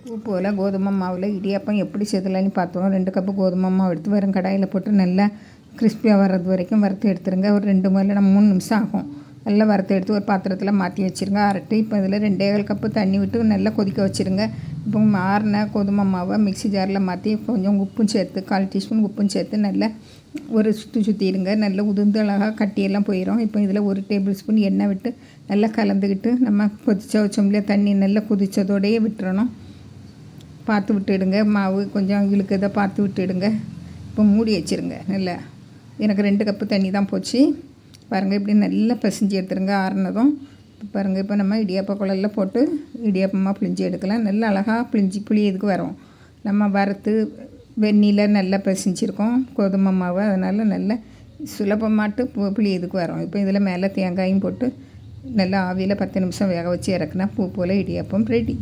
பூ போல் கோதுமை மாவில் இடியாப்பம் எப்படி செய்யலான்னு பார்த்தோம். 2 கப்பு கோதுமை மாவு எடுத்து வெறும் கடாயில் போட்டு நல்லா கிறிஸ்பியாக வர்றது வரைக்கும் வறுத்து எடுத்துருங்க. ஒரு 2 முதல்ல 3 நிமிஷம் ஆகும். நல்லா வறுத்து எடுத்து ஒரு பாத்திரத்தில் மாற்றி வச்சுருங்க. அரட்டி இப்போ இதில் 2.25 கப்பு தண்ணி விட்டு நல்லா கொதிக்க வச்சுருங்க. இப்போ மாறின கோதுமை மாவை மிக்ஸி ஜாரில் மாற்றி கொஞ்சம் உப்பும் சேர்த்து 1/4 டீஸ்பூன் உப்பும் சேர்த்து நல்லா ஒரு சுற்றிடுங்க. நல்லா உதிர்ந்து அழகாக கட்டியெல்லாம் போயிடும். இப்போ இதில் 1 டேபிள் ஸ்பூன் எண்ணெய் விட்டு நல்லா கலந்துக்கிட்டு நம்ம கொதிச்ச வச்சோம்லையே தண்ணி நல்லா கொதித்ததோடையே விட்டுறணும். பார்த்து விட்டுடுங்க. மாவு கொஞ்சம் இழுக்கதை பார்த்து விட்டுடுங்க. இப்போ மூடி வச்சுருங்க. நல்லா எனக்கு 2 கப்பு தண்ணி தான் போச்சு. பாருங்கள் இப்படி நல்லா பிசைஞ்சு எடுத்துருங்க. ஆறுனதும் பாருங்கள் இப்போ நம்ம இடியாப்ப குழலில் போட்டு இடியாப்பமாக பிழிஞ்சு எடுக்கலாம். நல்லா அழகாக புளியதுக்கு வரும். நம்ம வறுத்து வெந்நியில் நல்லா பிசைஞ்சிருக்கோம் கோதுமை மாவு, அதனால் நல்லா சுலபமாட்டு புளியதுக்கு வரும். இப்போ இதில் மேலே தேங்காயும் போட்டு நல்லா ஆவியில் 10 நிமிஷம் வேக வச்சு இறக்குனா பூ போல் இடியாப்பம் ரெடி.